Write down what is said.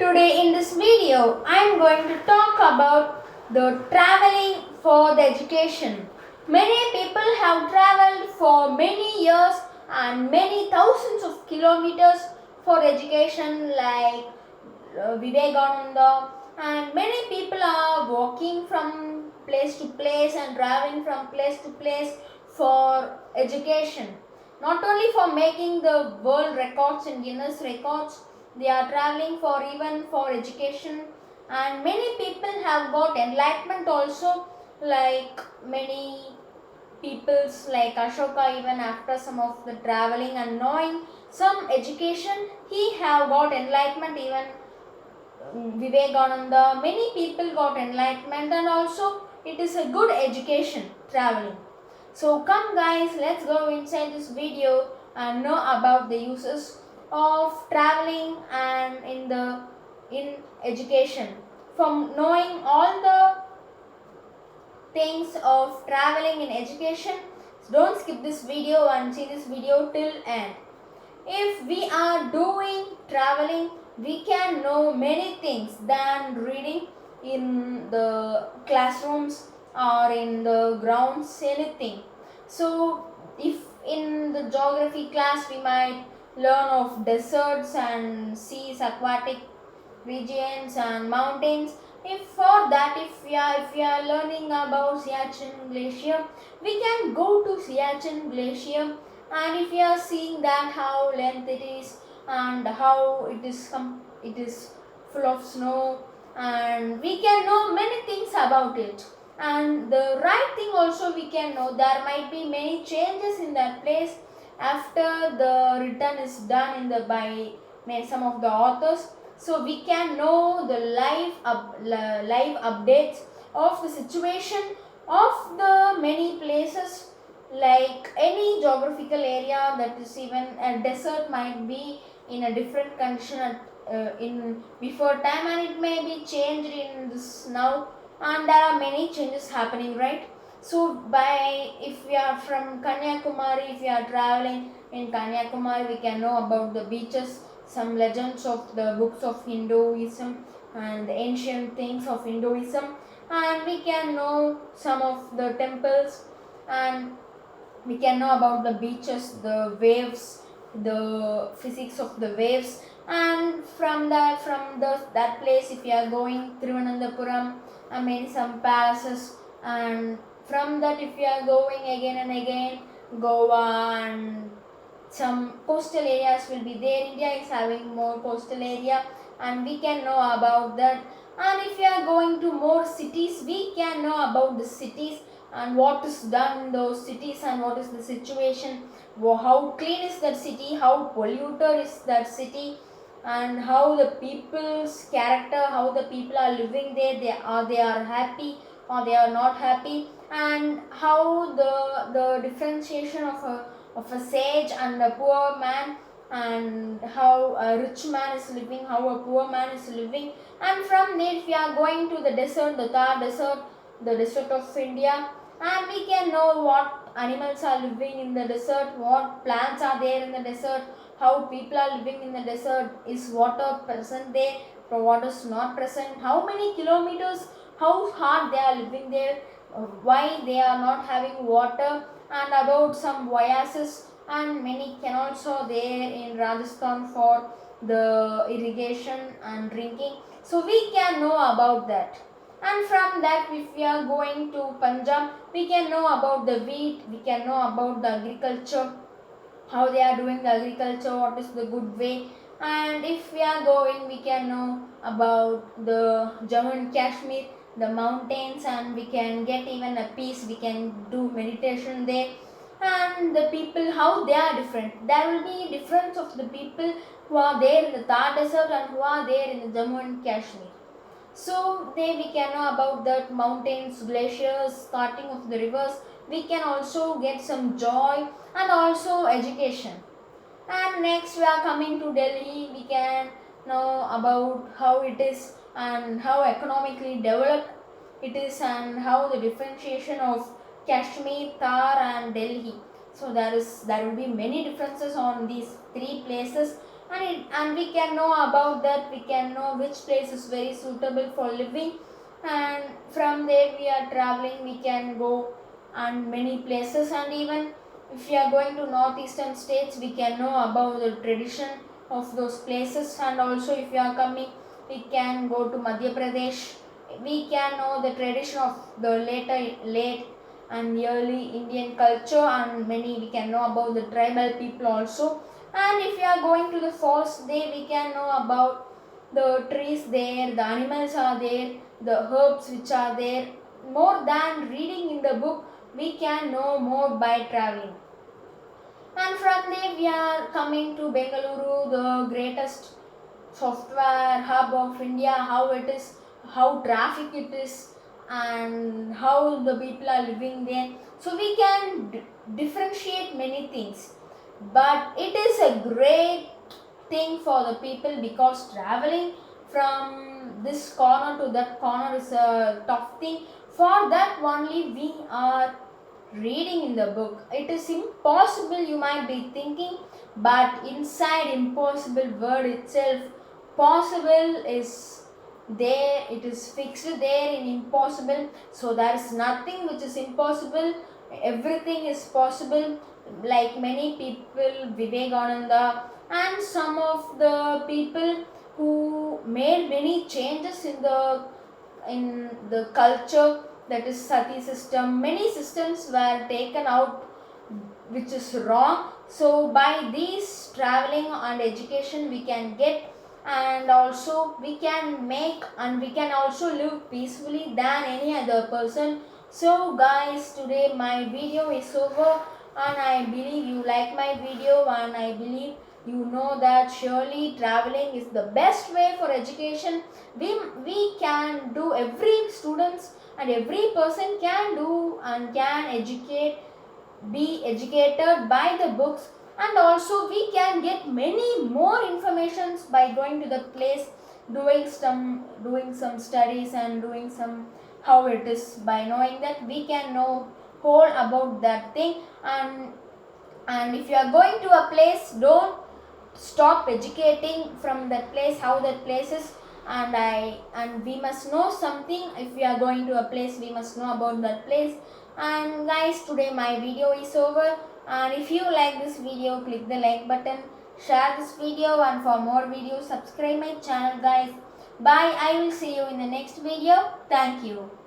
Today in this video, I am going to talk about the traveling for the education. Many people have traveled for many years and many thousands of kilometers for education like Vivekananda, and many people are walking from place to place and traveling from place to place for education. Not only for making the world records and Guinness records, they are traveling for even for education, and many people have got enlightenment also, like many peoples like Ashoka. Even after some of the traveling and knowing some education, he have got enlightenment. Even Vivekananda, many people got enlightenment, and also it is a good education traveling. So come guys, let's go inside this video and know about the uses of traveling and in education. From knowing all the things of traveling in education, don't skip this video and see this video till end. If we are doing traveling, we can know many things than reading in the classrooms or in the grounds, anything. So if in the geography class we might learn of deserts and seas, aquatic regions and mountains. If for that, if we are learning about Siachen Glacier, we can go to Siachen Glacier, and if we are seeing that how length it is and how it is full of snow, and we can know many things about it. And the right thing also, we can know there might be many changes in that place after the return is done in the by some of the authors. So we can know the live updates of the situation of the many places, like any geographical area, that is even a desert might be in a different condition in before time, and it may be changed in this now, and there are many changes happening, right? So by if we are from Kanyakumari, if we are traveling in Kanyakumari, we can know about the beaches, some legends of the books of Hinduism and the ancient things of Hinduism, and we can know some of the temples, and we can know about the beaches, the waves, the physics of the waves. And from that place, if you are going Thiruvananthapuram, I mean some palaces, and from that if you are going again and again Goa, and some coastal areas will be there. India is having more coastal area, and we can know about that. And if we are going to more cities, we can know about the cities and what is done in those cities and what is the situation, how clean is that city, how polluted is that city, and how the people's character, how the people are living there, they are happy or they are not happy, and how the differentiation of a sage and a poor man, and how a rich man is living, how a poor man is living. And from there, if we are going to the desert, the Thar desert, the desert of India, and we can know what animals are living in the desert, what plants are there in the desert, how people are living in the desert, is water present there or water is not present, how many kilometers, how hard they are living there, why they are not having water, and about some oases and many canals are there in Rajasthan for the irrigation and drinking. So we can know about that. And from that, if we are going to Punjab, we can know about the wheat, we can know about the agriculture, how they are doing the agriculture, what is the good way. And if we are going, we can know about the Jammu and Kashmir, the mountains, and we can get even a peace, we can do meditation there. And the people, how they are different, there will be difference of the people who are there in the Thar desert and who are there in the Jammu and Kashmir. So there we can know about that mountains, glaciers, starting of the rivers. We can also get some joy and also education. And next we are coming to Delhi. We can know about how it is and how economically developed it is, and how the differentiation of Kashmir, Thar and Delhi. So there will be many differences on these three places, and we can know about that. We can know which place is very suitable for living, and from there we are traveling, we can go and many places. And even if we are going to northeastern states, we can know about the tradition of those places. And also if we are coming, we can go to Madhya Pradesh, we can know the tradition of the late and early Indian culture, and many we can know about the tribal people also. And if we are going to the forest, there we can know about the trees there, the animals are there, the herbs which are there. More than reading in the book, we can know more by traveling. And from there we are coming to Bengaluru, the greatest software hub of India, how it is, how traffic it is, and how the people are living there. So we can differentiate many things, but it is a great thing for the people, because traveling from this corner to that corner is a tough thing. For that only we are reading in the book. It is impossible, you might be thinking, but inside impossible word itself, possible is there, it is fixed there in impossible. So there is nothing which is impossible, everything is possible. Like many people, Vivekananda and some of the people who made many changes in the culture, that is sati system, many systems were taken out which is wrong. So by these traveling and education we can get, and also we can make, and we can also live peacefully than any other person. So guys, today my video is over, and I believe you like my video, and I believe you know that surely traveling is the best way for education. We can do, every students and every person can do and can be educated by the books. And also we can get many more informations by going to the place, doing some studies and doing some how it is. By knowing that, we can know whole about that thing. And if you are going to a place, don't stop educating from that place, how that place is. And we must know something. If we are going to a place, we must know about that place. And guys, today my video is over, and if you like this video, click the like button, share this video, and for more videos subscribe my channel guys. Bye, I will see you in the next video. Thank you.